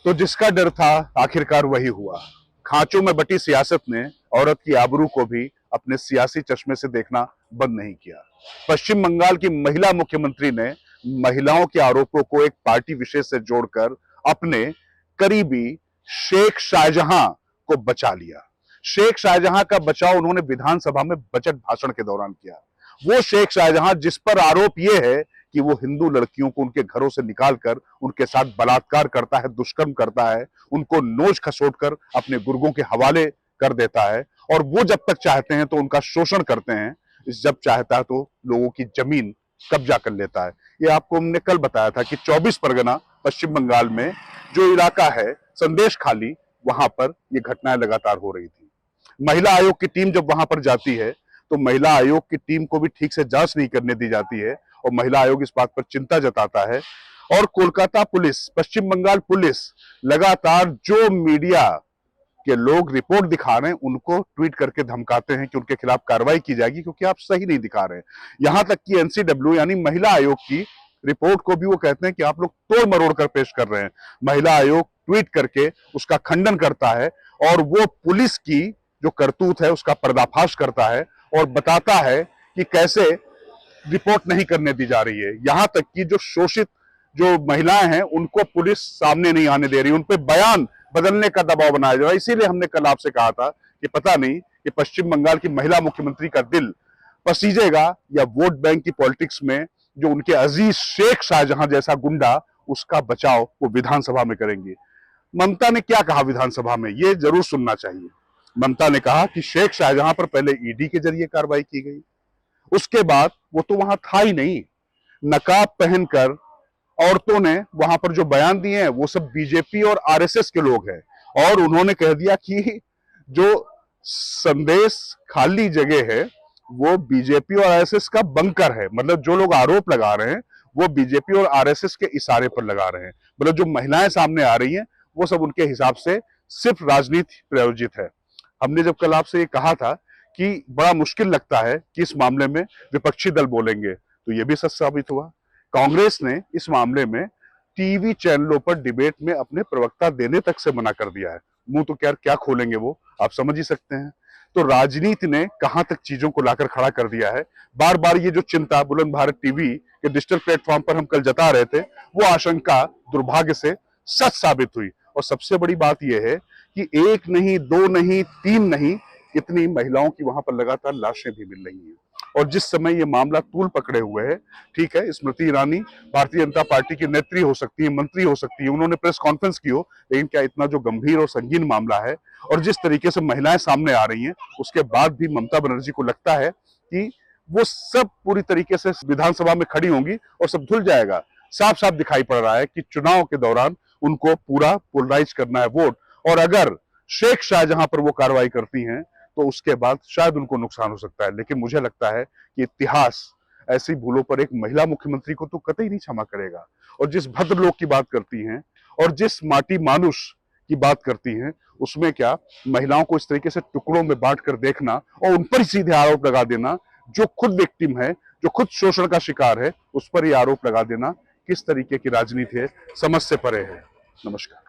तो जिसका डर था आखिरकार वही हुआ। खांचों में बटी सियासत ने औरत की आबरू को भी अपने सियासी चश्मे से देखना बंद नहीं किया। पश्चिम बंगाल की महिला मुख्यमंत्री ने महिलाओं के आरोपों को एक पार्टी विशेष से जोड़कर अपने करीबी शेख शाहजहां को बचा लिया। शेख शाहजहां का बचाव उन्होंने विधानसभा में बजट भाषण के दौरान किया। वो शेख शाहजहां जिस पर आरोप यह है कि वो हिंदू लड़कियों को उनके घरों से निकालकर उनके साथ बलात्कार करता है, दुष्कर्म करता है, उनको नोच खसोट कर अपने गुर्गों के हवाले कर देता है, और वो जब तक चाहते हैं तो उनका शोषण करते हैं, जब चाहता है तो लोगों की जमीन कब्जा कर लेता है। ये आपको हमने कल बताया था कि 24 परगना पश्चिम बंगाल में जो इलाका है संदेश खाली, वहां पर ये घटनाएं लगातार हो रही थी। महिला आयोग की टीम जब वहां पर जाती है तो महिला आयोग की टीम को भी ठीक से जांच नहीं करने दी जाती है, और महिला आयोग इस बात पर चिंता जताता है। और कोलकाता पुलिस, पश्चिम बंगाल पुलिस लगातार जो मीडिया के लोग रिपोर्ट दिखा रहे हैं उनको ट्वीट करके धमकाते हैं कि उनके खिलाफ कार्रवाई की जाएगी क्योंकि आप सही नहीं दिखा रहे हैं। यहां तक कि एनसीडब्ल्यू यानी महिला आयोग की रिपोर्ट को भी वो कहते हैं कि आप लोग तोड़ मरोड़ कर पेश कर रहे हैं। महिला आयोग ट्वीट करके उसका खंडन करता है और वो पुलिस की जो करतूत है उसका पर्दाफाश करता है और बताता है कि कैसे रिपोर्ट नहीं करने दी जा रही है। यहां तक कि जो शोषित जो महिलाएं हैं उनको पुलिस सामने नहीं आने दे रही, उन पर बयान बदलने का दबाव बनाया जा रहा है। इसीलिए हमने कल आपसे कहा था कि पता नहीं कि पश्चिम बंगाल की महिला मुख्यमंत्री का दिल पसीजेगा या वोट बैंक की पॉलिटिक्स में जो उनके अजीज शेख शाहजहां जैसा गुंडा, उसका बचाव वो विधानसभा में करेंगे। ममता ने क्या कहा विधानसभा में, ये जरूर सुनना चाहिए। ममता ने कहा कि शेख शाहजहां पर पहले ईडी के जरिए कार्रवाई की गई, उसके बाद वो तो वहां था ही नहीं, नकाब पहनकर औरतों ने वहां पर जो बयान दिए हैं वो सब बीजेपी और आरएसएस के लोग हैं, और उन्होंने कह दिया कि जो संदेश खाली जगह है वो बीजेपी और आरएसएस का बंकर है। मतलब जो लोग आरोप लगा रहे हैं वो बीजेपी और आरएसएस के इशारे पर लगा रहे हैं। मतलब जो महिलाएं सामने आ रही हैं वो सब उनके हिसाब से सिर्फ राजनीति प्रायोजित है। हमने जब कल आपसे ये कहा था कि बड़ा मुश्किल लगता है कि इस मामले में विपक्षी दल बोलेंगे, तो ये भी सच साबित हुआ। कांग्रेस ने इस मामले में टीवी चैनलों पर डिबेट में अपने प्रवक्ता देने तक से मना कर दिया है। मुंह तो क्या खोलेंगे वो, आप समझ ही सकते हैं। तो राजनीति ने कहां तक चीजों को लाकर खड़ा कर दिया है। बार बार ये जो चिंता बुलंद भारत टीवी के डिजिटल प्लेटफॉर्म पर हम कल जता रहे थे, वो आशंका दुर्भाग्य से सच साबित हुई। और सबसे बड़ी बात यह है कि एक नहीं, दो नहीं, तीन नहीं, इतनी महिलाओं की वहां पर लगातार लाशें भी मिल रही हैं। और जिस समय ये मामला तूल पकड़े हुए है, ठीक है, स्मृति ईरानी भारतीय जनता पार्टी की नेत्री हो सकती है, मंत्री हो सकती है, उन्होंने प्रेस कॉन्फ्रेंस की हो, लेकिन क्या इतना जो गंभीर और संगीन मामला है और जिस तरीके से महिलाएं सामने आ रही हैं, उसके बाद भी ममता बनर्जी को लगता है कि वो सब पूरी तरीके से विधानसभा में खड़ी होंगी और सब धुल जाएगा। साफ साफ दिखाई पड़ रहा है कि चुनाव के दौरान उनको पूरा पोलराइज करना है वोट, और अगर शेख शाहजहां पर वो कार्रवाई करती हैं तो उसके बाद शायद उनको नुकसान हो सकता है। लेकिन मुझे लगता है कि इतिहास ऐसी भूलों पर एक महिला मुख्यमंत्री को तो कतई नहीं क्षमा करेगा। और जिस भद्र लोग की बात करती हैं और जिस माटी मानुष की बात करती हैं, उसमें क्या महिलाओं को इस तरीके से टुकड़ों में बांट कर देखना और उन पर ही सीधे आरोप लगा देना, जो खुद विक्टिम है, जो खुद शोषण का शिकार है, उस पर ही आरोप लगा देना किस तरीके की राजनीति है, समझ से परे है। नमस्कार।